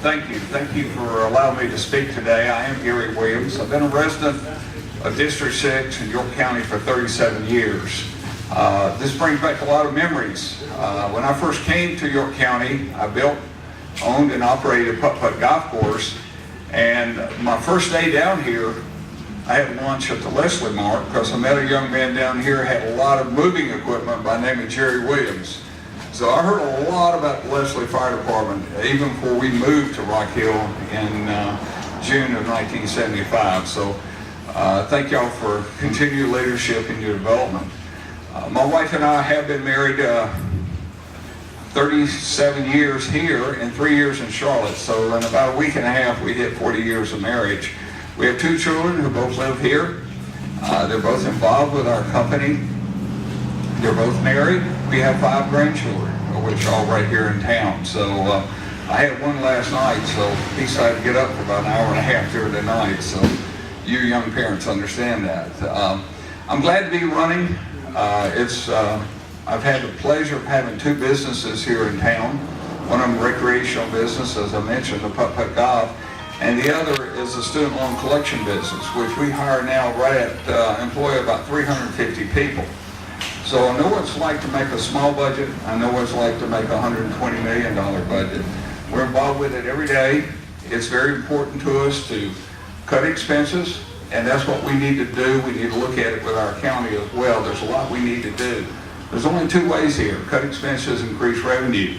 Thank you. Thank you for allowing me to speak today. I am Gary Williams. I've been a resident of District 6 in York County for 37 years. This brings back a lot of memories. When I first came to York County, I built, owned, and operated a putt-putt golf course. And my first day down here, I had lunch at the Lesslie Mart because I met a young man down here who had a lot of moving equipment by the name of Jerry Williams. So I heard a lot about the Lesslie Fire Department even before we moved to Rock Hill in June of 1975. So thank y'all for continued leadership in your development. My wife and I have been married 37 years here and 3 years in Charlotte. So in about a week and a half, we hit 40 years of marriage. We have 2 children who both live here. They're both involved with our company. They're both married. We have 5 grandchildren, which are all right here in town. So I had one last night, so he decided to get up for about an hour and a half during the night. So you young parents understand that. I'm glad to be running. I've had the pleasure of having 2 businesses here in town. One of them recreational business, as I mentioned, the putt-putt golf, and the other is a student loan collection business, which we hire now employ about 350 people. So I know what it's like to make a small budget. I know what it's like to make a $120 million budget. We're involved with it every day. It's very important to us to cut expenses, and that's what we need to do. We need to look at it with our county as well. There's a lot we need to do. There's only 2 ways here: cut expenses, increase revenue.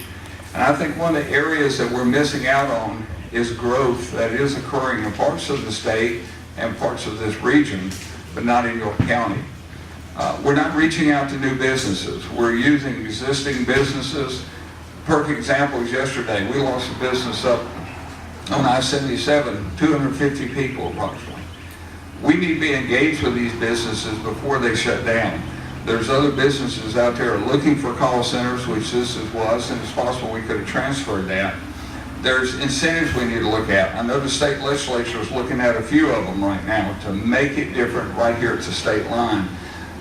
And I think one of the areas that we're missing out on is growth that is occurring in parts of the state and parts of this region, but not in York County. We're not reaching out to new businesses. We're using existing businesses. Perfect example is yesterday. We lost a business up on I-77, 250 people approximately. We need to be engaged with these businesses before they shut down. There's other businesses out there looking for call centers, which this was, and it's possible we could have transferred that. There's incentives we need to look at. I know the state legislature is looking at a few of them right now to make it different right here at the state line.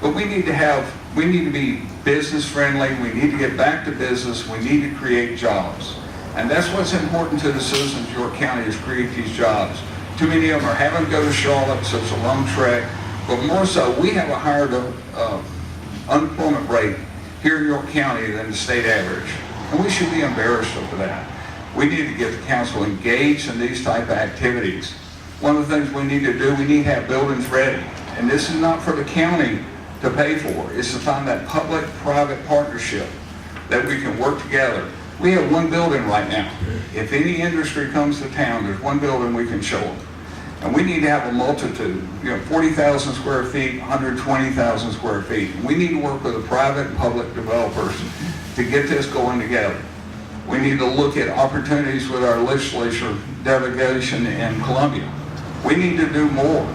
But we need to be business friendly. We need to get back to business. We need to create jobs. And that's what's important to the citizens of York County, is create these jobs. Too many of them are having to go to Charlotte, so it's a long trek. But more so, we have a higher unemployment rate here in York County than the state average. And we should be embarrassed over that. We need to get the council engaged in these type of activities. One of the things we need to do, we need to have buildings ready. And this is not for the county to pay for. It's to find that public-private partnership that we can work together. We have 1 building right now. If any industry comes to town, there's 1 building we can show them. And we need to have a multitude, 40,000 square feet, 120,000 square feet. And we need to work with the private and public developers to get this going together. We need to look at opportunities with our legislature delegation in Columbia. We need to do more.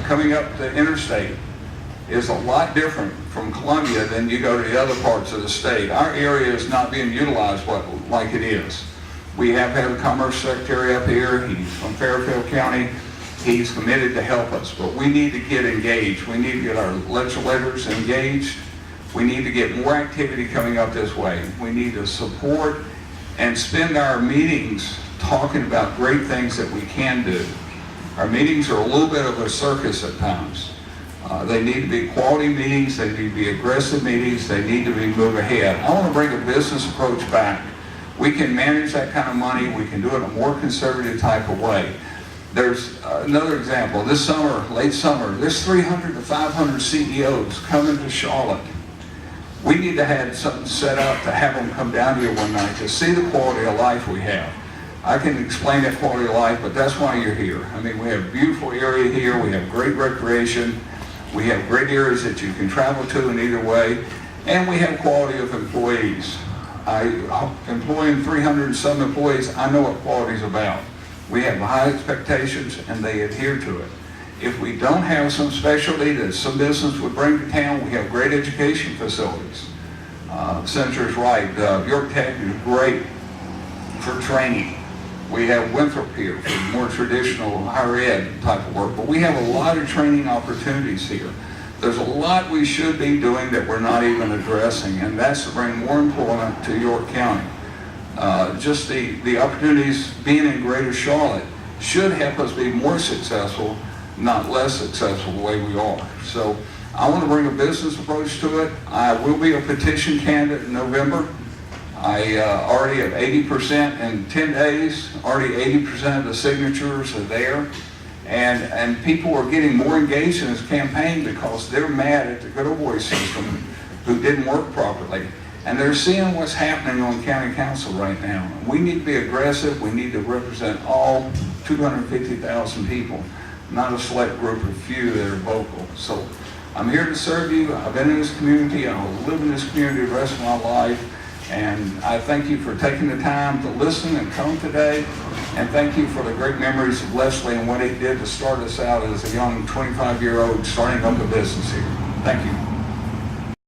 Coming up the interstate is a lot different from Columbia than you go to the other parts of the state. Our area is not being utilized like it is. We have had a commerce secretary up here. He's from Fairfield County. He's committed to help us, but we need to get engaged. We need to get our legislators engaged. We need to get more activity coming up this way. We need to support and spend our meetings talking about great things that we can do. Our meetings are a little bit of a circus at times. They need to be quality meetings. They need to be aggressive meetings. They need to be move ahead. I want to bring a business approach back. We can manage that kind of money. We can do it in a more conservative type of way. There's another example. This summer, late summer, there's 300 to 500 CEOs coming to Charlotte. We need to have something set up to have them come down here one night to see the quality of life we have. I can explain that quality of life, but that's why you're here. I mean, we have a beautiful area here. We have great recreation. We have great areas that you can travel to in either way. And we have quality of employees. Employing 300 and some employees, I know what quality is about. We have high expectations and they adhere to it. If we don't have some specialty that some business would bring to town, we have great education facilities. Senator's right, York Tech is great for training. We have Winthrop here for more traditional higher ed type of work, but we have a lot of training opportunities here. There's a lot we should be doing that we're not even addressing, and that's to bring more employment to York County. just the opportunities being in Greater Charlotte should help us be more successful, not less successful the way we are. So I want to bring a business approach to it. I will be a petition candidate in November. I already have 80% in 10 days, already 80% of the signatures are there. And people are getting more engaged in this campaign because they're mad at the good old boy system who didn't work properly. And they're seeing what's happening on county council right now. We need to be aggressive. We need to represent all 250,000 people, not a select group of few that are vocal. So I'm here to serve you. I've been in this community. I'll live in this community the rest of my life. And I thank you for taking the time to listen and come today. And thank you for the great memories of Lesslie and what he did to start us out as a young 25-year-old starting up a business here. Thank you.